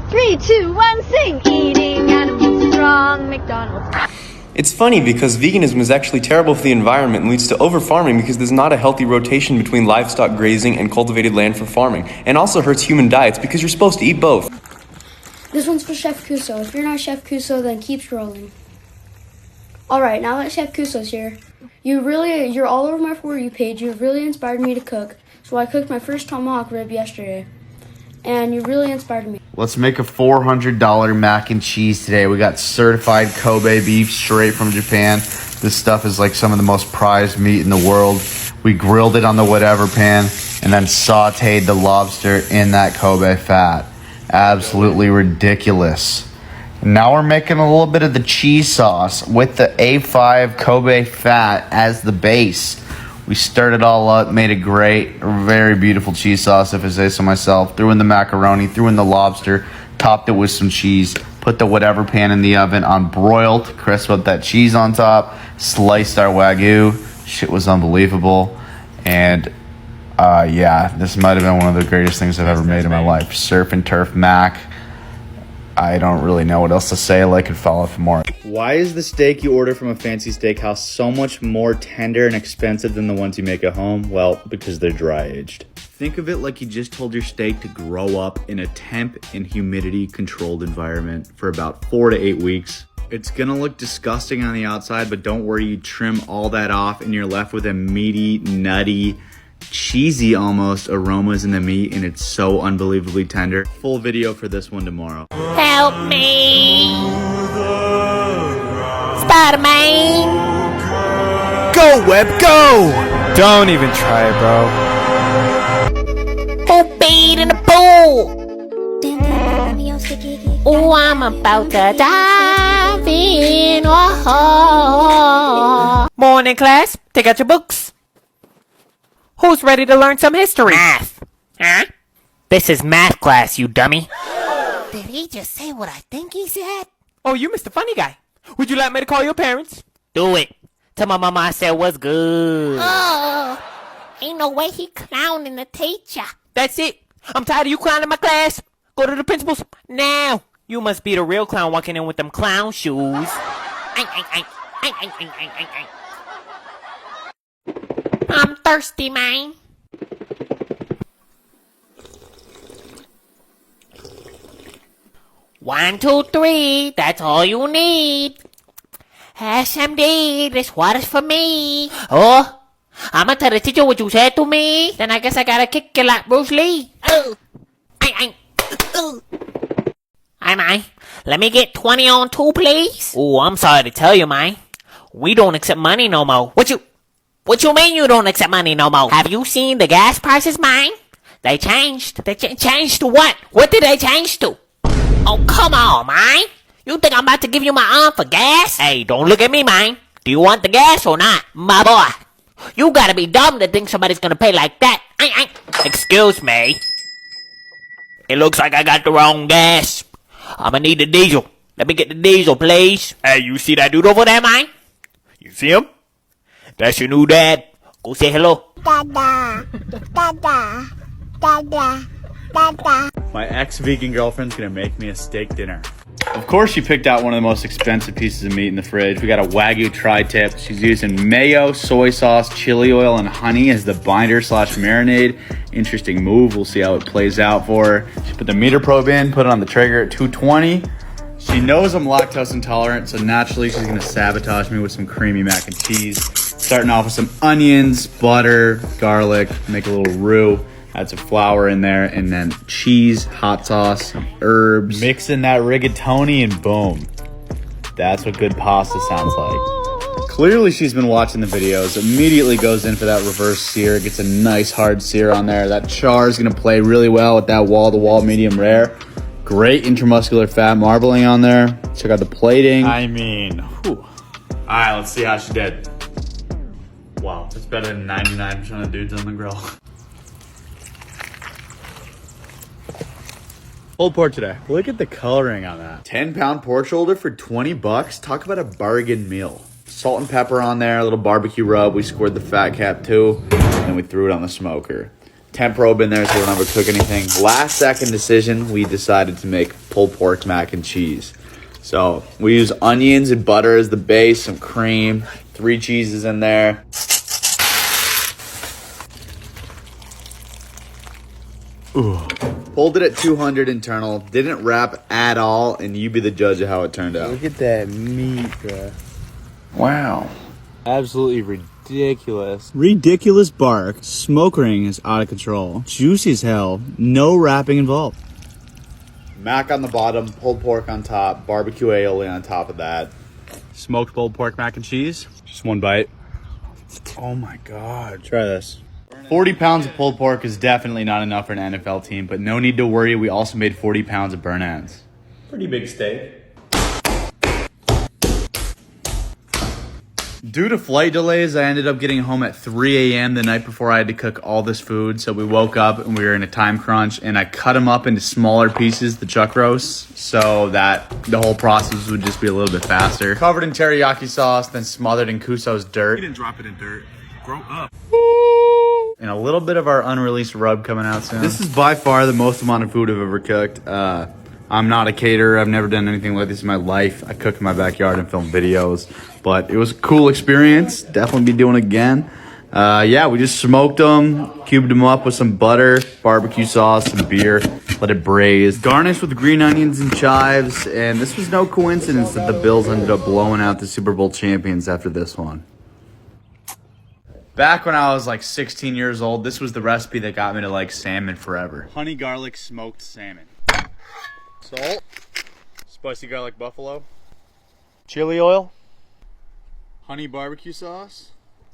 3, 2, 1, sing! Eating animals is wrong, McDonald's. It's funny because veganism is actually terrible for the environment and leads to over-farming because there's not a healthy rotation between livestock grazing and cultivated land for farming, and also hurts human diets because you're supposed to eat both. This one's for Chef Kuso. If you're not Chef Kuso, then keep scrolling. Alright, now that Chef Kuso's here, you're all over my For You page. You've really inspired me to cook. So I cooked my first tomahawk rib yesterday. And you really inspired me. Let's make a $400 mac and cheese today. We got certified Kobe beef straight from Japan. This stuff is like some of the most prized meat in the world. We grilled it on the whatever pan and then sauteed the lobster in that Kobe fat. Absolutely ridiculous. Now we're making a little bit of the cheese sauce with the A5 Kobe fat as the base. We stirred it all up, made a great, very beautiful cheese sauce, if I say so myself. Threw in the macaroni, threw in the lobster, topped it with some cheese, put the whatever pan in the oven on broiled, crisp up that cheese on top, sliced our Wagyu. Shit was unbelievable. And yeah, this might have been one of the greatest things I've ever made in my life. Surf and turf mac. I don't really know what else to say. Like and follow for more. Why is the steak you order from a fancy steakhouse so much more tender and expensive than the ones you make at home? Well, because they're dry aged. Think of it like you just told your steak to grow up in a temp and humidity controlled environment for about 4 to 8 weeks. It's gonna look disgusting on the outside, but don't worry, you trim all that off and you're left with a meaty, nutty, cheesy almost aromas in the meat, and it's so unbelievably tender. Full video for this one tomorrow. Help me! Spider-Man! Go, Web, go! Don't even try it, bro. Who peed in the pool? Oh, I'm about to dive in. Oh. Morning, class. Take out your books. Who's ready to learn some history? Math. Huh? This is math class, you dummy. Did he just say what I think he said? Oh, you Mr. Funny Guy. Would you like me to call your parents? Do it. Tell my mama I said what's good. Oh, ain't no way he clowning the teacher. That's it. I'm tired of you clowning my class. Go to the principal's now. You must be the real clown walking in with them clown shoes. I'm thirsty, man. One, two, three, that's all you need. SMD, this water's for me. Oh, I'ma tell the teacher what you said to me. Then I guess I gotta kick you like Bruce Lee. Hi, man. Let me get 20 on 2, please. Oh, I'm sorry to tell you, man. We don't accept money no more. What you mean you don't accept money no more? Have you seen the gas prices, man? They changed. They changed to what? What did they change to? Oh, come on, man. You think I'm about to give you my arm for gas? Hey, don't look at me, man. Do you want the gas or not? My boy, you gotta be dumb to think somebody's gonna pay like that. Excuse me. It looks like I got the wrong gas. I'ma need the diesel. Let me get the diesel, please. Hey, you see that dude over there, man? You see him? That's your new dad. Go say hello. Dada. Dada. Dada. Dada. My ex-vegan girlfriend's gonna make me a steak dinner. Of course she picked out one of the most expensive pieces of meat in the fridge. We got a Wagyu tri-tip. She's using mayo, soy sauce, chili oil, and honey as the binder / marinade. Interesting move. We'll see how it plays out for her. She put the meter probe in, put it on the trigger at 220. She knows I'm lactose intolerant, so naturally she's gonna sabotage me with some creamy mac and cheese. Starting off with some onions, butter, garlic, make a little roux. Add some flour in there, and then cheese, hot sauce, some herbs. Mix in that rigatoni, and boom. That's what good pasta sounds like. Clearly she's been watching the videos. Immediately goes in for that reverse sear. Gets a nice hard sear on there. That char is going to play really well with that wall-to-wall medium rare. Great intramuscular fat marbling on there. Check out the plating. I mean, whew. All right, let's see how she did. Wow, that's better than 99% of dudes on the grill. Pulled pork today. Look at the coloring on that. 10-pound pork shoulder for 20 bucks. Talk about a bargain meal. Salt and pepper on there, a little barbecue rub. We scored the fat cap too, and then we threw it on the smoker. Temp probe in there so we don't ever cook anything. Last second decision, we decided to make pulled pork mac and cheese. So we use onions and butter as the base, some cream, 3 cheeses in there. Ooh. Pulled it at 200 internal, didn't wrap at all, and you be the judge of how it turned out. Look at that meat, bro. Wow. Absolutely ridiculous. Ridiculous bark. Smoke ring is out of control. Juicy as hell. No wrapping involved. Mac on the bottom, pulled pork on top, barbecue aioli on top of that. Smoked pulled pork mac and cheese. Just one bite. Oh my God. Try this. 40 pounds of pulled pork is definitely not enough for an NFL team, but no need to worry. We also made 40 pounds of burnt ends. Pretty big steak. Due to flight delays, I ended up getting home at 3 a.m. the night before I had to cook all this food. So we woke up and we were in a time crunch, and I cut them up into smaller pieces, the chuck roasts, so that the whole process would just be a little bit faster. Covered in teriyaki sauce, then smothered in Kuso's dirt. You didn't drop it in dirt. Grow up. And a little bit of our unreleased rub coming out soon. This is by far the most amount of food I've ever cooked. I'm not a caterer. I've never done anything like this in my life. I cook in my backyard and film videos, but it was a cool experience. Definitely be doing it again. Yeah, we just smoked them, cubed them up with some butter, barbecue sauce, some beer, let it braise. Garnished with green onions and chives, and this was no coincidence that the Bills ended up blowing out the Super Bowl champions after this one. Back when I was like 16 years old, this was the recipe that got me to like salmon forever. Honey garlic smoked salmon. Salt. Spicy garlic buffalo. Chili oil. Honey barbecue sauce.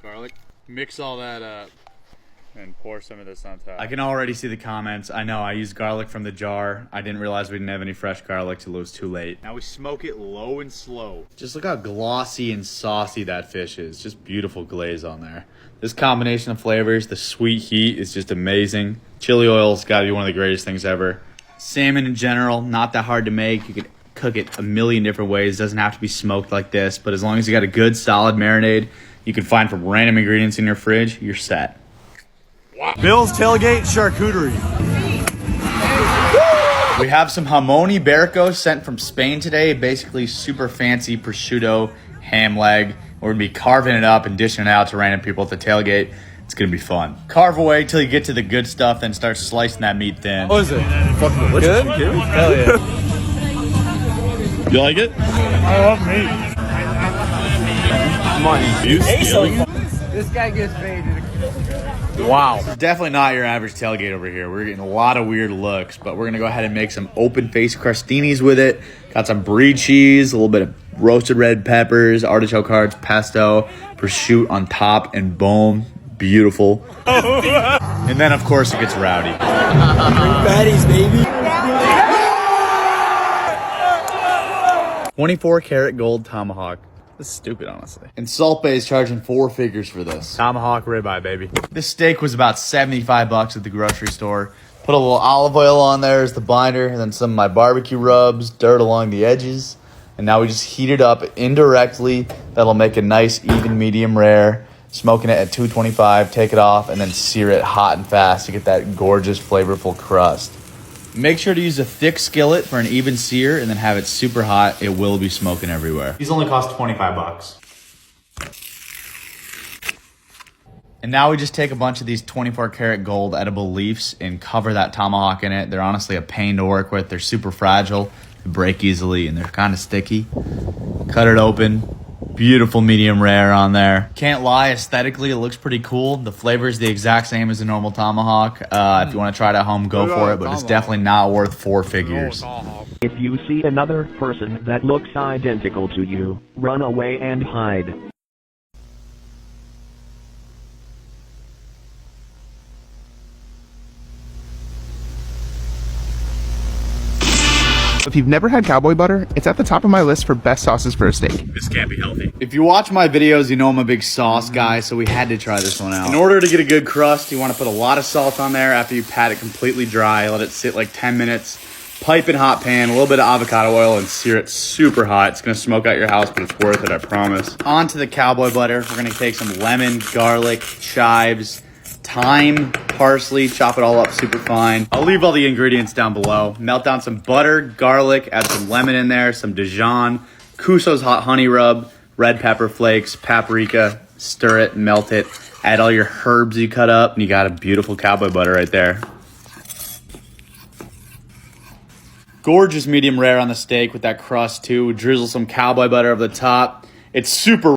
Garlic. Mix all that up and pour some of this on top. I can already see the comments. I know, I used garlic from the jar. I didn't realize we didn't have any fresh garlic till it was too late. Now we smoke it low and slow. Just look how glossy and saucy that fish is. Just beautiful glaze on there. This combination of flavors, the sweet heat is just amazing. Chili oil's gotta be one of the greatest things ever. Salmon in general, not that hard to make. You could cook it a million different ways. It doesn't have to be smoked like this, but as long as you got a good solid marinade you can find from random ingredients in your fridge, you're set. Wow. Bill's Tailgate Charcuterie. We have some jamón ibérico sent from Spain today. Basically super fancy prosciutto ham leg. We're gonna be carving it up and dishing it out to random people at the tailgate. It's gonna be fun. Carve away till you get to the good stuff, then start slicing that meat thin. What is it? Fucking delicious. Good? Hell yeah. You like it? I love meat. Come on, you This guy gets paid. Wow. Definitely not your average tailgate over here. We're getting a lot of weird looks, but we're going to go ahead and make some open-faced crostinis with it. Got some brie cheese, a little bit of roasted red peppers, artichoke hearts, pesto, prosciutto on top, and boom. Beautiful. And then, of course, it gets rowdy. Baddies, baby. 24 karat gold tomahawk. This is stupid, honestly. And Salt Bay is charging 4 figures for this. Tomahawk ribeye, baby. This steak was about $75 at the grocery store. Put a little olive oil on there as the binder, and then some of my barbecue rubs, dirt along the edges. And now we just heat it up indirectly. That'll make a nice, even medium rare. Smoking it at 225, take it off, and then sear it hot and fast to get that gorgeous, flavorful crust. Make sure to use a thick skillet for an even sear, and then have it super hot. It will be smoking everywhere. These only cost $25. And now we just take a bunch of these 24 karat gold edible leaves and cover that tomahawk in it. They're honestly a pain to work with. They're super fragile, they break easily, and they're kind of sticky. Cut it open. Beautiful medium rare on there. Can't lie, aesthetically it looks pretty cool. The flavor is the exact same as a normal tomahawk. If you want to try it at home, go for it, but it's definitely not worth 4 figures. If you see another person that looks identical to you, run away and hide. If you've never had cowboy butter, it's at the top of my list for best sauces for a steak. This can't be healthy. If you watch my videos, you know I'm a big sauce guy, so we had to try this one out. In order to get a good crust, you want to put a lot of salt on there after you pat it completely dry. Let it sit like 10 minutes. Piping hot pan, a little bit of avocado oil, and sear it super hot. It's going to smoke out your house, but it's worth it, I promise. On to the cowboy butter. We're going to take some lemon, garlic, chives, thyme, parsley, chop it all up super fine. I'll leave all the ingredients down below. Melt down some butter, garlic, add some lemon in there, some Dijon, Cuso's hot honey rub, red pepper flakes, paprika, stir it, melt it, add all your herbs you cut up, and you got a beautiful cowboy butter right there. Gorgeous medium rare on the steak with that crust too. Drizzle some cowboy butter over the top. It's super